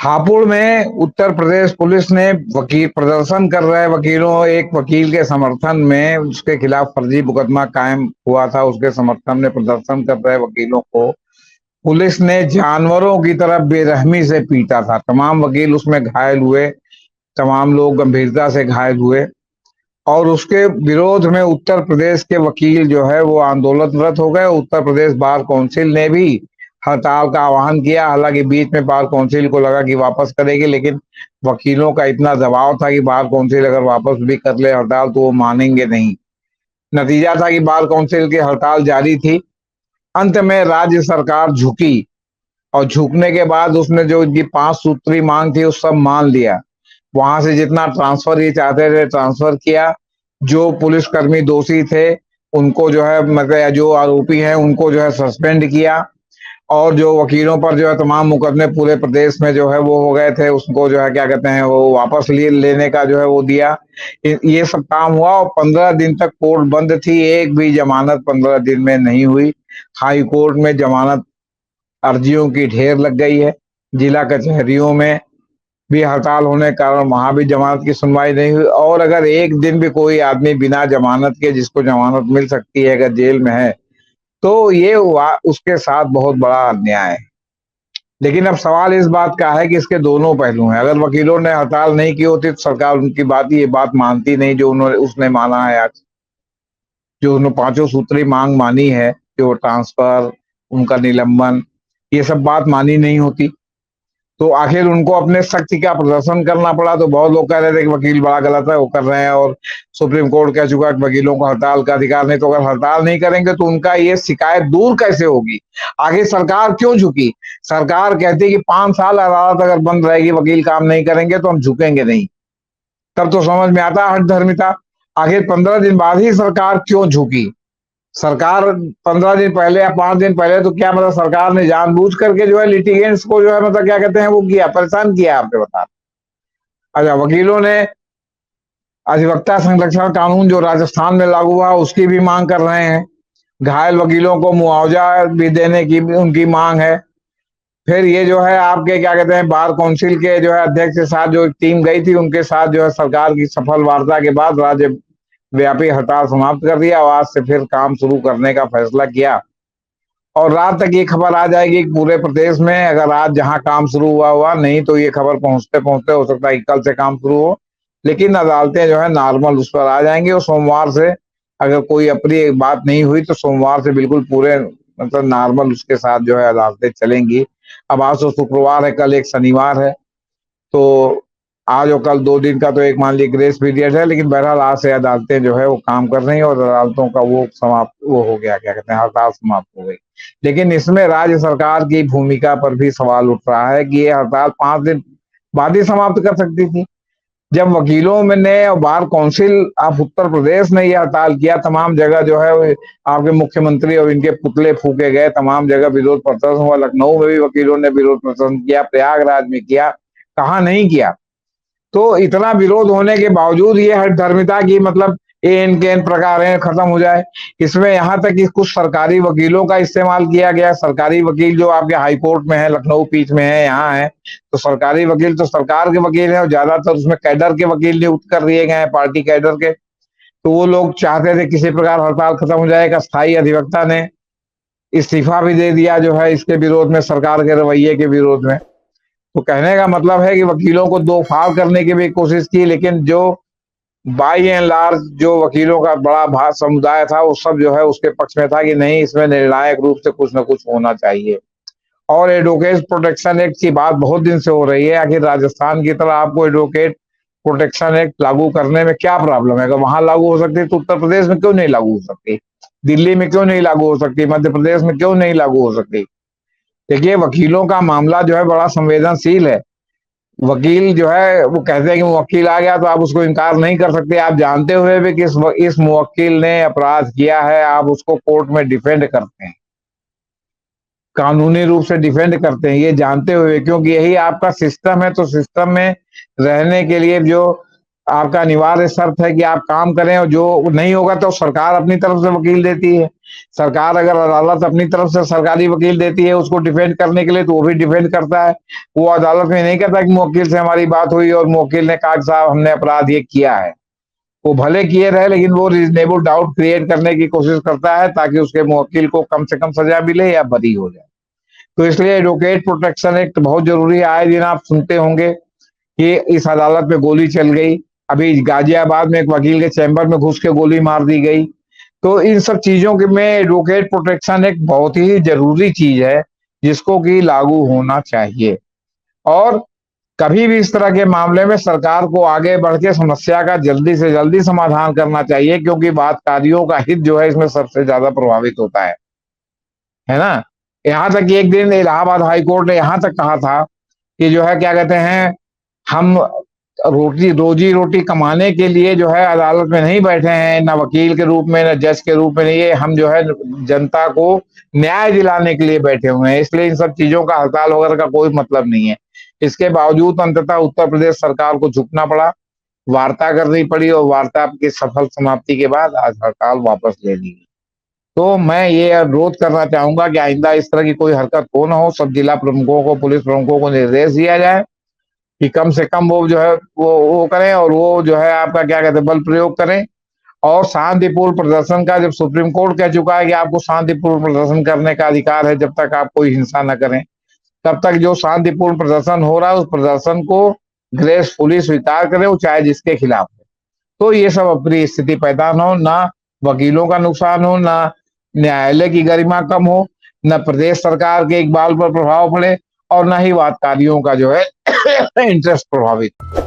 हापुड़ में उत्तर प्रदेश पुलिस ने वकील प्रदर्शन कर रहे वकीलों एक वकील के समर्थन में उसके खिलाफ फर्जी मुकदमा कायम हुआ था। उसके समर्थन में प्रदर्शन कर रहे वकीलों को पुलिस ने जानवरों की तरह बेरहमी से पीटा था। तमाम वकील उसमें घायल हुए, तमाम लोग गंभीरता से घायल हुए और उसके विरोध में उत्तर प्रदेश के वकील जो है वो आंदोलनरत हो गए। उत्तर प्रदेश बार काउंसिल ने भी हड़ताल का आह्वान किया। हालांकि बीच में बार काउंसिल को लगा कि वापस करेगी, लेकिन वकीलों का इतना दबाव था कि बार काउंसिल अगर वापस भी कर ले हड़ताल तो वो मानेंगे नहीं। नतीजा था कि बार काउंसिल की हड़ताल जारी थी। अंत में राज्य सरकार झुकी और झुकने के बाद उसने जो इनकी 5 सूत्री मांग थी उस सब मान लिया। वहां से जितना ट्रांसफर ये चाहते थे ट्रांसफर किया। जो पुलिसकर्मी दोषी थे उनको जो है मतलब जो आरोपी हैं उनको जो है सस्पेंड किया और जो वकीलों पर जो है तमाम मुकदमे पूरे प्रदेश में जो है वो हो गए थे उसको जो है क्या कहते हैं वो वापस लेने का जो है वो दिया। ये सब काम हुआ और 15 दिन तक कोर्ट बंद थी। एक भी जमानत 15 दिन में नहीं हुई। हाई कोर्ट में जमानत अर्जियों की ढेर लग गई है। जिला कचहरियों में भी हड़ताल होने के कारण वहां भी जमानत की सुनवाई नहीं हुई। और अगर एक दिन भी कोई आदमी बिना जमानत के जिसको जमानत मिल सकती है अगर जेल में है तो ये उसके साथ बहुत बड़ा अन्याय है। लेकिन अब सवाल इस बात का है कि इसके दोनों पहलू हैं। अगर वकीलों ने हड़ताल नहीं की होती तो सरकार उनकी ये बात मानती नहीं जो उन्होंने उसने माना है आज। जो उन्होंने 5 सूत्री मांग मानी है, जो ट्रांसफर, उनका निलंबन, ये सब बात मानी नहीं होती तो आखिर उनको अपने शक्ति का प्रदर्शन करना पड़ा। तो बहुत लोग कह रहे थे कि वकील बड़ा गलत है वो कर रहे हैं और सुप्रीम कोर्ट कह चुका है कि वकीलों को हड़ताल का अधिकार नहीं। तो अगर हड़ताल नहीं करेंगे तो उनका ये शिकायत दूर कैसे होगी? आगे सरकार क्यों झुकी? सरकार कहती है कि 5 साल अदालत अगर बंद रहेगी वकील काम नहीं करेंगे तो हम झुकेंगे नहीं। तब तो समझ में आता हठ धर्मिता। आखिर 15 दिन बाद ही सरकार क्यों झुकी? सरकार 15 दिन पहले या 5 दिन पहले तो क्या मतलब सरकार ने जानबूझ करके जो है लिटिगेंट्स को जो है मतलब क्या कहते हैं वो किया, परेशान किया आपने बता। अच्छा, वकीलों ने अधिवक्ता संरक्षण कानून जो राजस्थान में लागू हुआ उसकी भी मांग कर रहे हैं। घायल वकीलों को मुआवजा भी देने की भी उनकी मांग है। फिर ये जो है आपके क्या कहते हैं बार काउंसिल के जो है अध्यक्ष के साथ जो टीम गई थी उनके साथ जो है सरकार की सफल वार्ता के बाद राज्य व्यापी हड़ताल समाप्त कर दिया और आज से फिर काम शुरू करने का फैसला किया। और रात तक ये खबर आ जाएगी पूरे प्रदेश में। अगर आज जहां काम शुरू हुआ हुआ नहीं तो ये खबर पहुंचते पहुंचते हो सकता है कि कल से काम शुरू हो। लेकिन अदालतें जो है नॉर्मल उस पर आ जाएंगी और सोमवार से अगर कोई अप्रिय बात नहीं हुई तो सोमवार से बिल्कुल पूरे मतलब नॉर्मल उसके साथ जो है अदालतें चलेंगी। अब आज तो शुक्रवार है, कल एक शनिवार है तो आज और कल 2 दिन का तो एक मान लीजिए ग्रेस पीरियड है। लेकिन बहरहाल आज से अदालतें जो है वो काम कर रही हैं और अदालतों का वो समाप्त वो हो गया क्या कहते हैं हड़ताल समाप्त हो गई। लेकिन इसमें राज्य सरकार की भूमिका पर भी सवाल उठ रहा है कि ये हड़ताल 5 दिन बाद ही समाप्त कर सकती थी। जब वकीलों में ने और bar council of Uttar Pradesh ने यह हड़ताल किया, तमाम जगह जो है आपके मुख्यमंत्री और इनके पुतले फूके गए, तमाम जगह विरोध प्रदर्शन हुआ। लखनऊ में भी वकीलों ने विरोध प्रदर्शन किया, प्रयागराज में किया, कहाँ नहीं किया। तो इतना विरोध होने के बावजूद ये हठधर्मिता की मतलब एन के एन प्रकार है खत्म हो जाए। इसमें यहाँ तक कि कुछ सरकारी वकीलों का इस्तेमाल किया गया। सरकारी वकील जो आपके हाई कोर्ट में है, लखनऊ पीठ में है, यहाँ है, तो सरकारी वकील तो सरकार के वकील है और ज्यादातर उसमें कैडर के वकील नियुक्त कर दिए गए हैं, पार्टी कैडर के। तो वो लोग चाहते थे किसी प्रकार हड़ताल खत्म हो जाए। एक अस्थायी अधिवक्ता ने इस्तीफा भी दे दिया जो है इसके विरोध में, सरकार के रवैये के विरोध में। तो कहने का मतलब है कि वकीलों को दो फाड़ करने की भी कोशिश की, लेकिन जो बाई एंड लार्ज जो वकीलों का बड़ा भाग समुदाय था वो सब जो है उसके पक्ष में था कि नहीं इसमें निर्णायक रूप से कुछ ना कुछ होना चाहिए। और एडवोकेट प्रोटेक्शन एक्ट की बात बहुत दिन से हो रही है। आखिर राजस्थान की तरह आपको एडवोकेट प्रोटेक्शन एक्ट लागू करने में क्या प्रॉब्लम है? अगर वहां लागू हो सकती तो उत्तर प्रदेश में क्यों नहीं लागू हो सकती? दिल्ली में क्यों नहीं लागू हो सकती? मध्य प्रदेश में क्यों नहीं लागू हो सकती? देखिए, वकीलों का मामला जो है बड़ा संवेदनशील है। वकील जो है वो कहते हैं कि मुवक्किल आ गया तो आप उसको इनकार नहीं कर सकते। आप जानते हुए भी कि इस मुवक्किल ने अपराध किया है, आप उसको कोर्ट में डिफेंड करते हैं, कानूनी रूप से डिफेंड करते हैं, ये जानते हुए, क्योंकि यही आपका सिस्टम है। तो सिस्टम में रहने के लिए जो आपका अनिवार्य शर्त है कि आप काम करें, और जो नहीं होगा तो सरकार अपनी तरफ से वकील देती है। सरकार अगर अदालत अपनी तरफ से सरकारी वकील देती है उसको डिफेंड करने के लिए, तो वो भी डिफेंड करता है। वो अदालत में नहीं कहता कि मुवक्किल से हमारी बात हुई और मुवक्किल ने कहा कि साहब हमने अपराध ये किया है। वो भले किए रहे, लेकिन वो रीजनेबल डाउट क्रिएट करने की कोशिश करता है ताकि उसके मुवक्किल को कम से कम सजा मिले या बरी हो जाए। तो इसलिए एडवोकेट प्रोटेक्शन एक्ट बहुत जरूरी है। आए दिन आप सुनते होंगे कि इस अदालत में गोली चल गई, अभी गाजियाबाद में एक वकील के चैम्बर में घुस के गोली मार दी गई। तो इन सब चीजों के में एडवोकेट प्रोटेक्शन एक बहुत ही जरूरी चीज है जिसको कि लागू होना चाहिए। और कभी भी इस तरह के मामले में सरकार को आगे बढ़ के समस्या का जल्दी से जल्दी समाधान करना चाहिए, क्योंकि बातकारियों का हित जो है इसमें सबसे ज्यादा प्रभावित होता है ना। यहाँ तक कि एक दिन इलाहाबाद हाई कोर्ट ने यहाँ तक कहा था कि जो है क्या कहते हैं, हम रोजी रोटी कमाने के लिए जो है अदालत में नहीं बैठे हैं, ना वकील के रूप में, ना जज के रूप में, नहीं है। हम जो है जनता को न्याय दिलाने के लिए बैठे हुए हैं, इसलिए इन सब चीजों का हड़ताल वगैरह का कोई मतलब नहीं है। इसके बावजूद अंततः उत्तर प्रदेश सरकार को झुकना पड़ा, वार्ता करनी पड़ी, और वार्ता की सफल समाप्ति के बाद आज हड़ताल वापस ले ली। तो मैं ये अनुरोध करना चाहूंगा कि आइंदा इस तरह की कोई हरकत हो ना हो। सब जिला प्रमुखों को, पुलिस प्रमुखों को निर्देश दिया जाए कि कम से कम वो जो है वो करें, और वो जो है आपका क्या कहते हैं बल प्रयोग करें। और शांतिपूर्ण प्रदर्शन का, जब सुप्रीम कोर्ट कह चुका है कि आपको शांतिपूर्ण प्रदर्शन करने का अधिकार है, जब तक आप कोई हिंसा न करें, तब तक जो शांतिपूर्ण प्रदर्शन हो रहा है उस प्रदर्शन को ग्रेसफुली स्वीकार करें, वो चाहे जिसके खिलाफ हो। तो ये सब अपनी स्थिति पैदा न हो, ना वकीलों का नुकसान हो, ना न्यायालय की गरिमा कम हो, न प्रदेश सरकार के इकबाल पर प्रभाव पड़े, और न ही वादकारियों का जो है इंटरेस्ट प्रभावित।